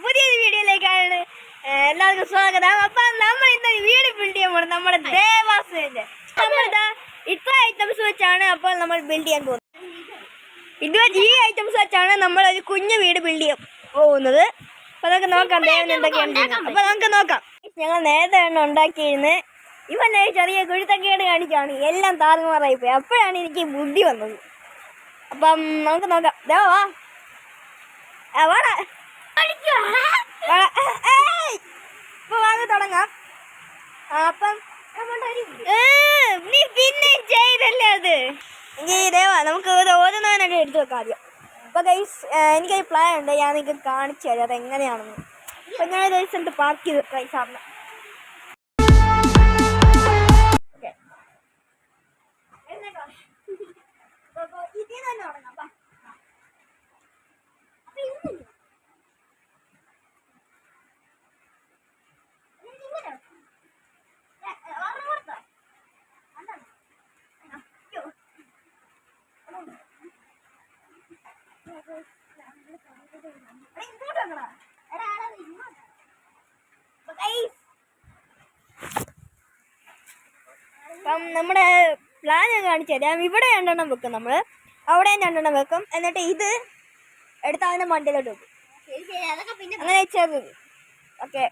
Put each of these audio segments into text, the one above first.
പുതിയൊരു വീഡിയോയിലേക്കാണ് എല്ലാവർക്കും സ്വാഗതം. അപ്പൊ നമ്മൾ ഇന്ന് വീട് ബിൽഡ് ചെയ്യാൻ പോകുന്നത് നമ്മുടെ ദേവാസുരന്റെ. നമ്മളിതാ ഇത്ര ഐറ്റംസ് വെച്ചാണ് അപ്പോൾ നമ്മൾ ബിൽഡ് ചെയ്യാൻ പോകുന്നത്. ഈ ഐറ്റംസ് വെച്ചാണ് നമ്മൾ ഒരു കുഞ്ഞു വീട് ബിൽഡ് ചെയ്യാൻ പോകുന്നത്. അപ്പൊ നമുക്ക് നോക്കാം ദേവൻ എന്തൊക്കെയാണ്. അപ്പൊ നമുക്ക് നോക്കാം. ഞങ്ങൾ നേരത്തെ ഉണ്ടാക്കിയിരുന്ന് ഇവന്നെ ചെറിയ കുഴുത്തക്കേട് കാണിച്ചാണ് എല്ലാം താറുമാറായി പോയി. അപ്പോഴാണ് എനിക്ക് ബുദ്ധി വന്നത്. അപ്പം നമുക്ക് നോക്കാം. ദേവാ ഇപ്പൊ വാങ്ങി തുടങ്ങാം. അപ്പം നീ പിന്നെ ചെയ്തല്ലേ അത്. ദേവാ നമുക്ക് ഓരോന്നതിനൊക്കെ എടുത്തു വെക്കാം ആദ്യം. അപ്പൊ ഗൈസ് എനിക്കൊരു പ്ലാൻ ഉണ്ട്, ഞാൻ നിങ്ങൾക്ക് കാണിച്ചു തരാം അതെങ്ങനെയാണെന്ന്. അപ്പൊ ഞാൻ ദിവസം പാർക്ക് ചെയ്ത് വെക്കാം ഈ സാറിന്. ഇതിൽ തന്നെ തുടങ്ങാം. അപ്പം നമ്മുടെ പ്ലാൻ ഞാൻ കാണിച്ചു തരാം. ഇവിടെ 2 വെക്കും, നമ്മൾ അവിടെ 2 വെക്കും. എന്നിട്ട് ഇത് എടുത്ത് അതിന്റെ മണ്ടിലോട്ട് വെക്കും. അങ്ങനെ ചേർന്നത്. Okay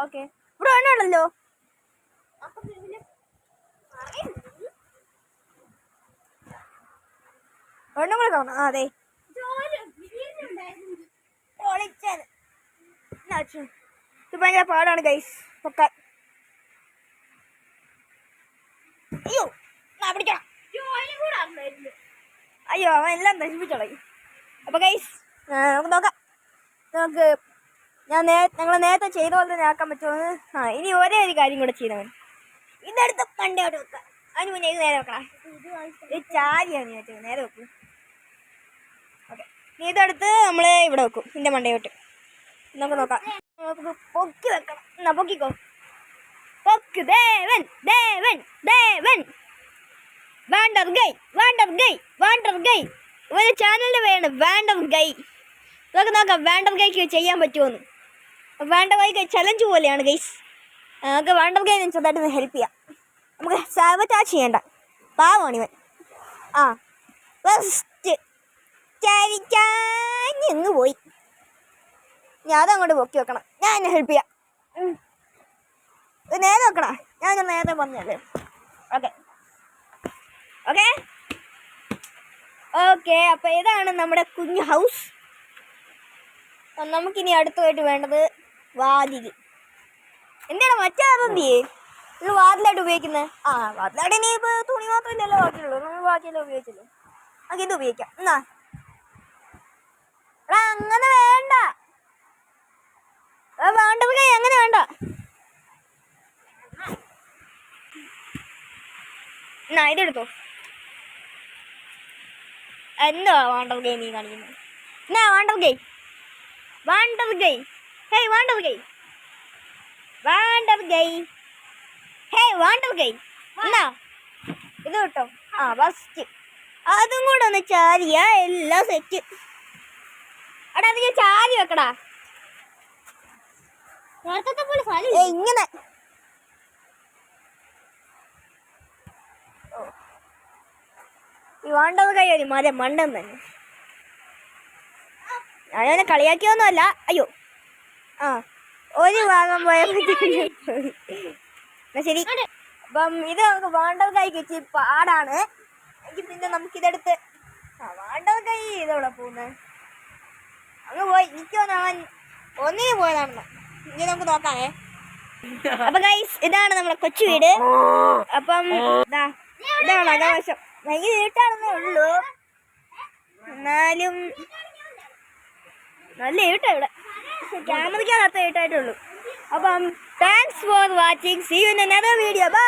okay. ഇവിടെ ഉണ്ടല്ലോ. ഒന്നും കൂടെ കാണാം. അതെ ഇത് ഭയങ്കര പാടാണ് ഗൈസ് പൊക്കാൻ. അയ്യോ പിടിക്കണം. അയ്യോ അവൻ എല്ലാം നശിപ്പിച്ചോളി. അപ്പൊ ഗൈസ് നമുക്ക് നോക്കാം. നമുക്ക് ഞങ്ങൾ നേരത്തെ ചെയ്ത പോലെ തന്നെ ആക്കാൻ പറ്റുമെന്ന്. ഇനി ഒരേ ഒരു കാര്യം കൂടെ ചെയ്തവൻ ഇതെടുത്ത് പണ്ടോട്ട് വെക്കാം. അതിന് മുന്നേ ഇത് നേരെ വെക്കണം. ഇത് ചാരിയാണ് ഞാൻ ചെയ്തത്. നേരെ വെക്കും. ഓക്കെ, ഇനി ഇതെടുത്ത് നമ്മൾ ഇവിടെ വെക്കും ഇതിൻ്റെ മണ്ടയോട്ട്. നമുക്ക് നോക്കാം. നമുക്ക് പൊക്കി വെക്കണം. എന്നാ പൊക്കിക്കോ. പൊക്ക്. ദേവൻ ദേവൻ ദേവൻ വാണ്ടർ ഗൈ വാണ്ടർ ഗൈ വാണ്ടർ ഗൈ. ഒരു ചാനലിൽ വേണം വാണ്ടർ ഗൈ. നമുക്ക് നോക്കാം വാണ്ടർ ഗൈക്ക് ചെയ്യാൻ പറ്റുമോന്ന്. വാണ്ടർ ഗൈ ചലഞ്ച് പോലെയാണ് ഗൈസ്. നമുക്ക് വാണ്ടർ ഗൈ ചെറുതായിട്ട് ഹെൽപ്പ് ചെയ്യാം. നമുക്ക് സാബറ്റാച്ച് ചെയ്യണ്ട, പാവമാണ് ഇവൻ. ഫസ്റ്റ് ചരിക്കാഞ്ഞ് പോയി. ഞാൻ അതങ്ങോട്ട് പൊക്കി വെക്കണം. ഞാൻ എന്നെ ഹെൽപ്പ് ചെയ്യാം. നേരെ വെക്കണം. ഞാൻ നേരത്തെ പറഞ്ഞല്ലേ. Okay okay okay. അപ്പം ഇതാണ് നമ്മുടെ കുഞ്ഞു ഹൗസ്. നമുക്കിനി അടുത്തതായിട്ട് വേണ്ടത് വാതിൽ. എന്താണ് മറ്റേ അതെന്തിയേ ഇത് വാതിലായിട്ട് ഉപയോഗിക്കുന്നത്? വാതിലായിട്ട് ഇനി ഇപ്പോൾ തുണി മാത്രമല്ലല്ലോ ബാക്കിയുള്ളൂ, നമ്മൾ ബാക്കിയല്ലോ ഉപയോഗിച്ചല്ലോ. നമുക്ക് ഇത് ഉപയോഗിക്കാം. എന്നാ എടാ അങ്ങനെ വേണ്ട, വേണ്ടത് അങ്ങനെ വേണ്ട. എന്നാ ഇതെടുത്തോ. എന്താ വാണ്ടർ ഗെയിം നീ കാണിക്കുന്നത്? എന്നാ wander game wander game. Hey wander game wander game. Hey wander game. എന്നാ ഇത് കിട്ടോ. ഫസ്റ്റ് അതും കൂടെ ഒന്ന് ചാരിയാ എല്ലാം സെറ്റ്. എടാ അത് ചാരി വെക്കടാ. ഇങ്ങനെ ഈ വാണ്ടത് കൈ ഒരു മണ്ടൻ തന്നെ. ഞാനവനെ കളിയാക്കിയൊന്നുമല്ല. അയ്യോ ഒരു ഭാഗം പോയപ്പോഴത്തേക്കും ശരി. അപ്പം ഇത് നമുക്ക് വാണ്ടത് കൈക്ക് വെച്ച് പാടാണ്. എങ്കിൽ പിന്നെ നമുക്കിതെടുത്ത് വാണ്ടത് കൈ ഇതവിടെ പോകുന്നത് അങ്ങ് പോയി. എനിക്കൊന്ന് അവൻ ഒന്നിന് പോയതാണെന്ന്. ഇനി നമുക്ക് നോക്കാമേ. അപ്പൊ ഗൈസ് ഇതാണ് നമ്മുടെ കൊച്ചു വീട്. അപ്പം ഇതാണ് ആകാശം. ഭയങ്കര ഇരുട്ടാണെന്നേ ഉള്ളൂ, എന്നാലും നല്ല ഇരുട്ടാ ഇവിടെ. ക്യാമറയ്ക്കാണ് അത്ര ഇരുട്ടായിട്ടുള്ളൂ. അപ്പം thanks for watching. See you in another video. By.